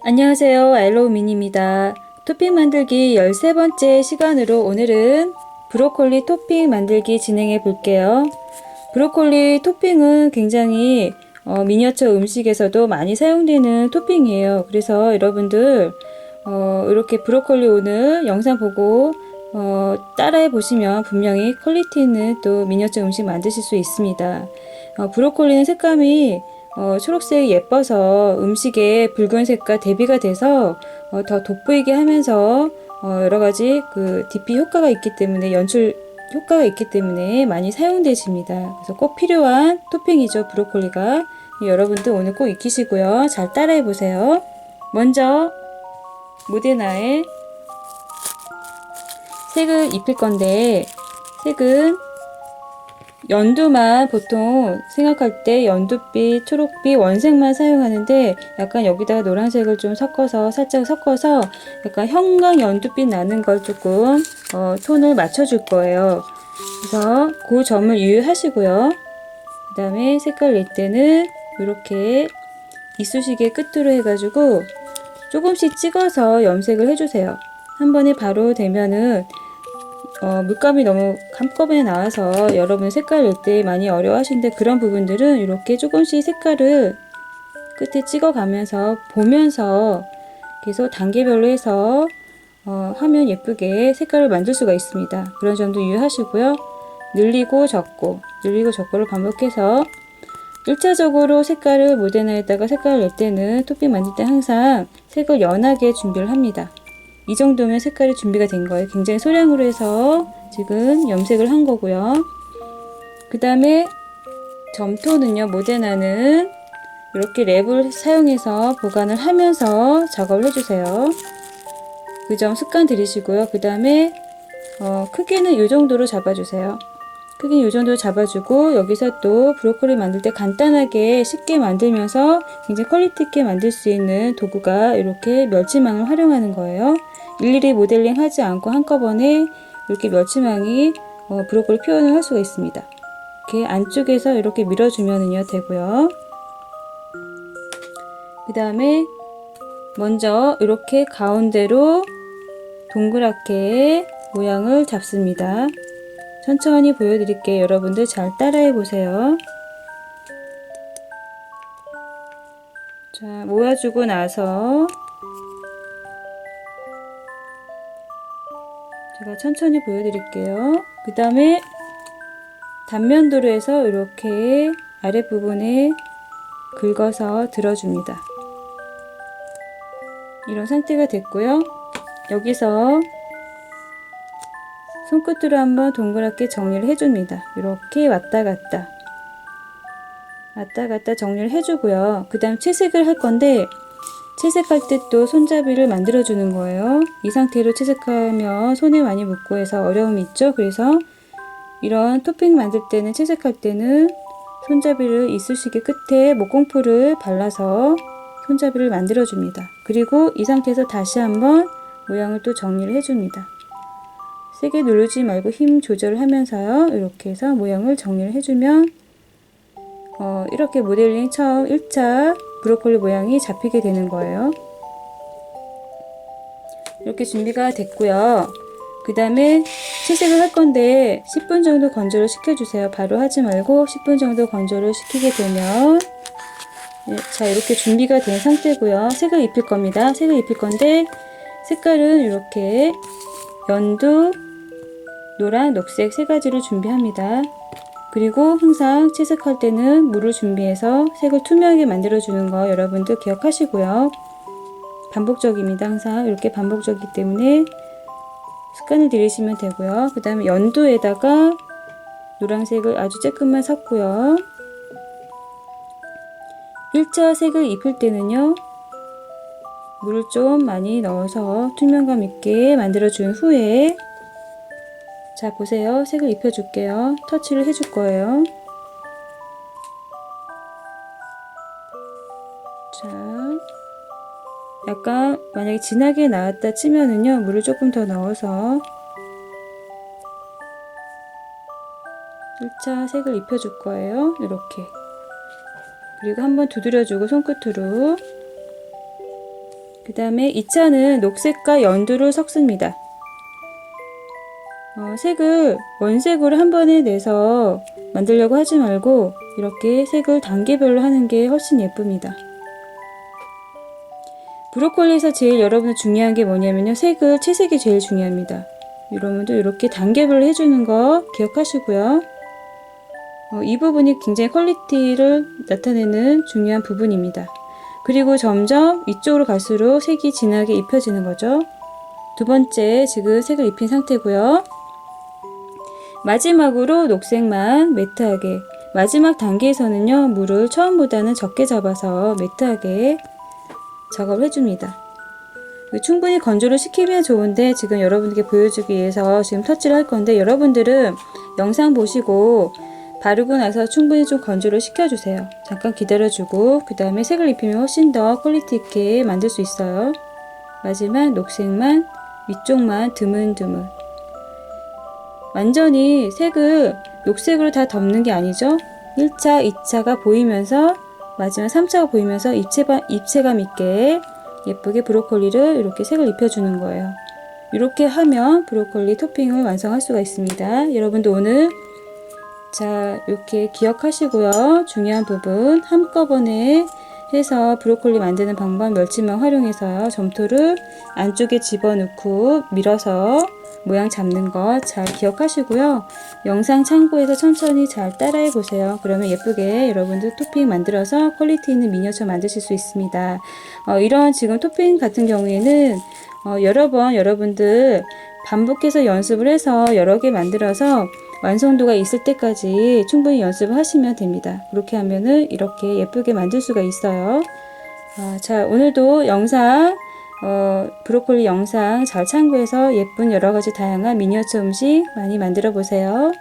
안녕하세요. 알로우 미니입니다. 토핑 만들기 13번째 시간으로 오늘은 브로콜리 토핑 만들기 진행해 볼게요. 브로콜리 토핑은 굉장히 미니어처 음식에서도 많이 사용되는 토핑이에요. 그래서 여러분들 이렇게 브로콜리 오늘 영상 보고 따라해 보시면 분명히 퀄리티 있는 또 미니어처 음식 만드실 수 있습니다. 브로콜리는 색감이 초록색이 예뻐서 음식에 붉은색과 대비가 돼서 더 돋보이게 하면서 여러가지 그 DP 효과가 있기 때문에 연출 효과가 있기 때문에 많이 사용되십니다. 그래서 꼭 필요한 토핑이죠, 브로콜리가. 여러분들 오늘 꼭 익히시고요. 잘 따라해 보세요. 먼저 모데나에 색을 입힐 건데, 색은 연두만 보통 생각할 때 연두빛, 초록빛, 원색만 사용하는데 약간 여기다가 노란색을 좀 섞어서 살짝 섞어서 약간 형광 연두빛 나는 걸 조금 톤을 맞춰줄 거예요. 그래서 그 점을 유의하시고요. 그 다음에 색깔 낼 때는 이렇게 이쑤시개 끝으로 해가지고 조금씩 찍어서 염색을 해주세요. 한 번에 바로 되면은 물감이 너무 한꺼번에 나와서 여러분 색깔 낼 때 많이 어려워하시는데 그런 부분들은 이렇게 조금씩 색깔을 끝에 찍어가면서 보면서 계속 단계별로 해서 하면 예쁘게 색깔을 만들 수가 있습니다. 그런 점도 유의하시고요. 늘리고 적고 늘리고 적고를 반복해서 1차적으로 색깔을 모데나에다가 색깔을 낼 때는 토핑 만들 때 항상 색을 연하게 준비를 합니다. 이 정도면 색깔이 준비가 된 거예요. 굉장히 소량으로 해서 지금 염색을 한 거고요. 그 다음에 점토는요, 모데나는 이렇게 랩을 사용해서 보관을 하면서 작업을 해주세요. 그 점 습관 들이시고요. 그 다음에 크기는 이 정도로 잡아주세요. 크기는 이 정도로 잡아주고 여기서 또 브로콜리 만들 때 간단하게 쉽게 만들면서 굉장히 퀄리티 있게 만들 수 있는 도구가 이렇게 멸치망을 활용하는 거예요. 일일이 모델링 하지 않고 한꺼번에 이렇게 멸치망이 브로콜리 표현을 할 수가 있습니다. 이렇게 안쪽에서 이렇게 밀어주면은요 되고요. 그 다음에 먼저 이렇게 가운데로 동그랗게 모양을 잡습니다. 천천히 보여드릴게요. 여러분들 잘 따라해 보세요. 자, 모아주고 나서 제가 천천히 보여드릴게요. 그 다음에 단면도로 해서 이렇게 아랫부분에 긁어서 들어줍니다. 이런 상태가 됐고요. 여기서 손끝으로 한번 동그랗게 정리를 해줍니다. 이렇게 왔다 갔다 정리를 해주고요. 그 다음 채색을 할 건데 채색할 때 또 손잡이를 만들어 주는 거예요. 이 상태로 채색하면 손에 많이 묻고 해서 어려움이 있죠. 그래서 이런 토핑 만들 때는 채색할 때는 손잡이를 이쑤시개 끝에 목공풀을 발라서 손잡이를 만들어 줍니다. 그리고 이 상태에서 다시 한번 모양을 또 정리를 해줍니다. 세게 누르지 말고 힘 조절을 하면서요. 이렇게 해서 모양을 정리를 해주면 이렇게 모델링 처음 1차 브로콜리 모양이 잡히게 되는 거예요. 이렇게 준비가 됐고요. 그 다음에 채색을 할 건데 10분 정도 건조를 시켜주세요. 바로 하지 말고 10분 정도 건조를 시키게 되면 자, 이렇게 준비가 된 상태고요. 색을 입힐 겁니다. 색을 입힐 건데 색깔은 이렇게 연두, 노란, 녹색 세 가지를 준비합니다. 그리고 항상 채색할 때는 물을 준비해서 색을 투명하게 만들어주는 거 여러분들 기억하시고요. 반복적입니다. 항상 이렇게 반복적이기 때문에 습관을 들이시면 되고요. 그 다음에 연두에다가 노란색을 아주 조금만 섞고요. 1차 색을 입힐 때는요. 물을 좀 많이 넣어서 투명감 있게 만들어준 후에 자, 보세요. 색을 입혀줄게요. 터치를 해줄 거예요. 자, 약간 만약에 진하게 나왔다 치면은요, 물을 조금 더 넣어서 1차 색을 입혀줄 거예요. 이렇게. 그리고 한번 두드려주고 손끝으로 그 다음에 2차는 녹색과 연두를 섞습니다. 색을 원색으로 한 번에 내서 만들려고 하지 말고 이렇게 색을 단계별로 하는 게 훨씬 예쁩니다. 브로콜리에서 제일 여러분 중요한 게 뭐냐면요. 채색이 제일 중요합니다. 여러분도 이렇게 단계별로 해주는 거 기억하시고요. 이 부분이 굉장히 퀄리티를 나타내는 중요한 부분입니다. 그리고 점점 위쪽으로 갈수록 색이 진하게 입혀지는 거죠. 두 번째 지금 색을 입힌 상태고요. 마지막으로 녹색만 매트하게, 마지막 단계에서는요 물을 처음보다는 적게 잡아서 매트하게 작업을 해줍니다. 충분히 건조를 시키면 좋은데 지금 여러분들께 보여주기 위해서 지금 터치를 할 건데, 여러분들은 영상 보시고 바르고 나서 충분히 좀 건조를 시켜주세요. 잠깐 기다려주고 그 다음에 색을 입히면 훨씬 더 퀄리티 있게 만들 수 있어요. 마지막 녹색만 위쪽만 드문드문, 완전히 색을 녹색으로 다 덮는 게 아니죠. 1차, 2차가 보이면서 마지막 3차가 보이면서 입체감 있게 예쁘게 브로콜리를 이렇게 색을 입혀주는 거예요. 이렇게 하면 브로콜리 토핑을 완성할 수가 있습니다. 여러분도 오늘 이렇게 기억하시고요. 중요한 부분 한꺼번에 해서 브로콜리 만드는 방법, 멸치만 활용해서요. 점토를 안쪽에 집어넣고 밀어서 모양 잡는 거 잘 기억하시고요. 영상 참고해서 천천히 잘 따라해 보세요. 그러면 예쁘게 여러분들 토핑 만들어서 퀄리티 있는 미니어처 만드실 수 있습니다. 이런 지금 토핑 같은 경우에는 여러 번 여러분들 반복해서 연습을 해서 여러 개 만들어서 완성도가 있을 때까지 충분히 연습을 하시면 됩니다. 그렇게 하면은 이렇게 예쁘게 만들 수가 있어요. 자, 오늘도 영상 브로콜리 영상 잘 참고해서 예쁜 여러가지 다양한 미니어처 음식 많이 만들어 보세요.